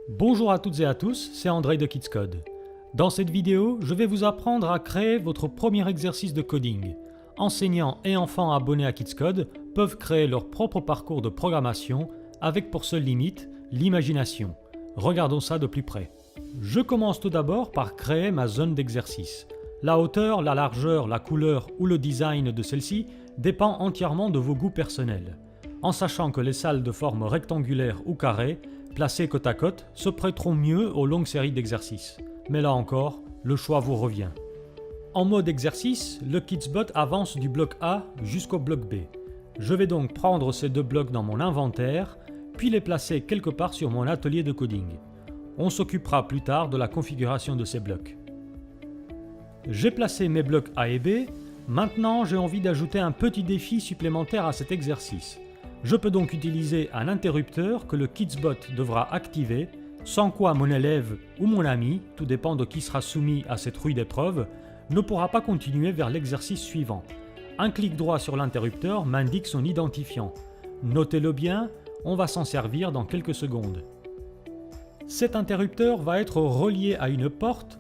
Bonjour à toutes et à tous, c'est André de Kids Code. Dans cette vidéo, je vais vous apprendre à créer votre premier exercice de coding. Enseignants et enfants abonnés à Kids Code peuvent créer leur propre parcours de programmation avec pour seule limite l'imagination. Regardons ça de plus près. Je commence tout d'abord par créer ma zone d'exercice. La hauteur, la largeur, la couleur ou le design de celle-ci dépend entièrement de vos goûts personnels. En sachant que les salles de forme rectangulaire ou carrée, placées côte à côte, se prêteront mieux aux longues séries d'exercices. Mais là encore, le choix vous revient. En mode exercice, le Kidsbot avance du bloc A jusqu'au bloc B. Je vais donc prendre ces deux blocs dans mon inventaire, puis les placer quelque part sur mon atelier de coding. On s'occupera plus tard de la configuration de ces blocs. J'ai placé mes blocs A et B, maintenant j'ai envie d'ajouter un petit défi supplémentaire à cet exercice. Je peux donc utiliser un interrupteur que le Kidsbot devra activer, sans quoi mon élève ou mon ami, tout dépend de qui sera soumis à cette rude épreuve, ne pourra pas continuer vers l'exercice suivant. Un clic droit sur l'interrupteur m'indique son identifiant. Notez-le bien, on va s'en servir dans quelques secondes. Cet interrupteur va être relié à une porte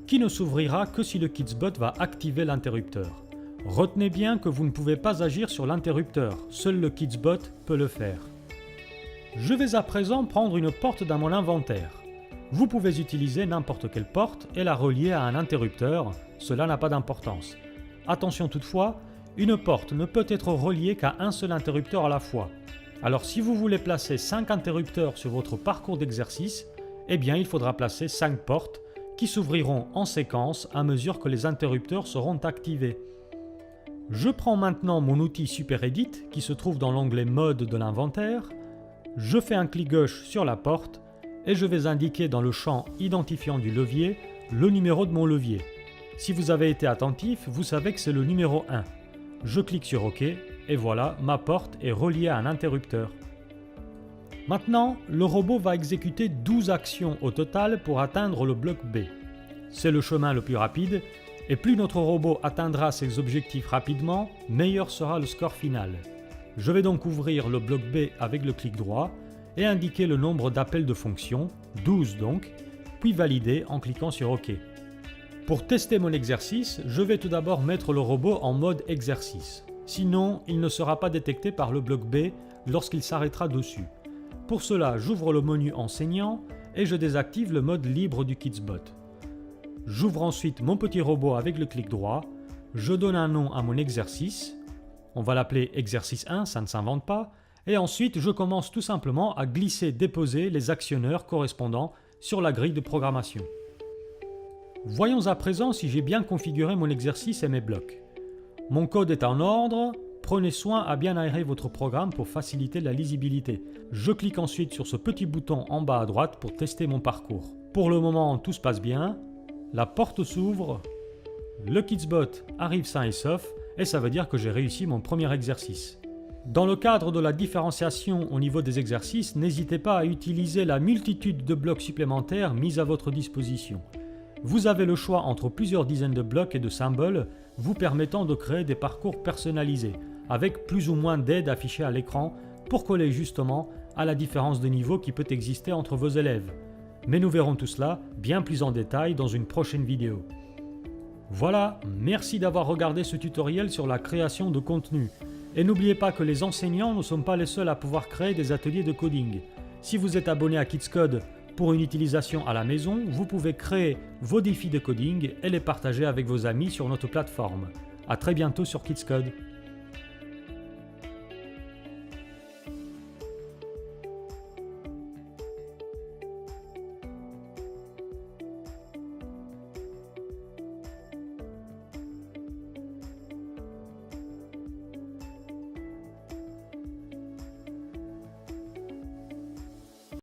qui ne s'ouvrira que si le Kidsbot va activer l'interrupteur. Retenez bien que vous ne pouvez pas agir sur l'interrupteur, seul le Kidsbot peut le faire. Je vais à présent prendre une porte dans mon inventaire. Vous pouvez utiliser n'importe quelle porte et la relier à un interrupteur, cela n'a pas d'importance. Attention toutefois, une porte ne peut être reliée qu'à un seul interrupteur à la fois. Alors si vous voulez placer 5 interrupteurs sur votre parcours d'exercice, eh bien il faudra placer 5 portes qui s'ouvriront en séquence à mesure que les interrupteurs seront activés. Je prends maintenant mon outil SuperEdit qui se trouve dans l'onglet Mode de l'inventaire. Je fais un clic gauche sur la porte et je vais indiquer dans le champ identifiant du levier le numéro de mon levier. Si vous avez été attentif, vous savez que c'est le numéro 1. Je clique sur OK et voilà, ma porte est reliée à un interrupteur. Maintenant, le robot va exécuter 12 actions au total pour atteindre le bloc B. C'est le chemin le plus rapide. Et plus notre robot atteindra ses objectifs rapidement, meilleur sera le score final. Je vais donc ouvrir le bloc B avec le clic droit et indiquer le nombre d'appels de fonction, 12 donc, puis valider en cliquant sur OK. Pour tester mon exercice, je vais tout d'abord mettre le robot en mode exercice. Sinon, il ne sera pas détecté par le bloc B lorsqu'il s'arrêtera dessus. Pour cela, j'ouvre le menu enseignant et je désactive le mode libre du Kidsbot. J'ouvre ensuite mon petit robot avec le clic droit, je donne un nom à mon exercice, on va l'appeler exercice 1, ça ne s'invente pas, et ensuite je commence tout simplement à glisser-déposer les actionneurs correspondants sur la grille de programmation. Voyons à présent si j'ai bien configuré mon exercice et mes blocs. Mon code est en ordre, prenez soin à bien aérer votre programme pour faciliter la lisibilité. Je clique ensuite sur ce petit bouton en bas à droite pour tester mon parcours. Pour le moment, tout se passe bien. La porte s'ouvre, le Kidsbot arrive sain et sauf et ça veut dire que j'ai réussi mon premier exercice. Dans le cadre de la différenciation au niveau des exercices, n'hésitez pas à utiliser la multitude de blocs supplémentaires mis à votre disposition. Vous avez le choix entre plusieurs dizaines de blocs et de symboles vous permettant de créer des parcours personnalisés avec plus ou moins d'aides affichées à l'écran pour coller justement à la différence de niveau qui peut exister entre vos élèves. Mais nous verrons tout cela bien plus en détail dans une prochaine vidéo. Voilà, merci d'avoir regardé ce tutoriel sur la création de contenu. Et n'oubliez pas que les enseignants ne sont pas les seuls à pouvoir créer des ateliers de coding. Si vous êtes abonné à Kids Code pour une utilisation à la maison, vous pouvez créer vos défis de coding et les partager avec vos amis sur notre plateforme. À très bientôt sur Kids Code.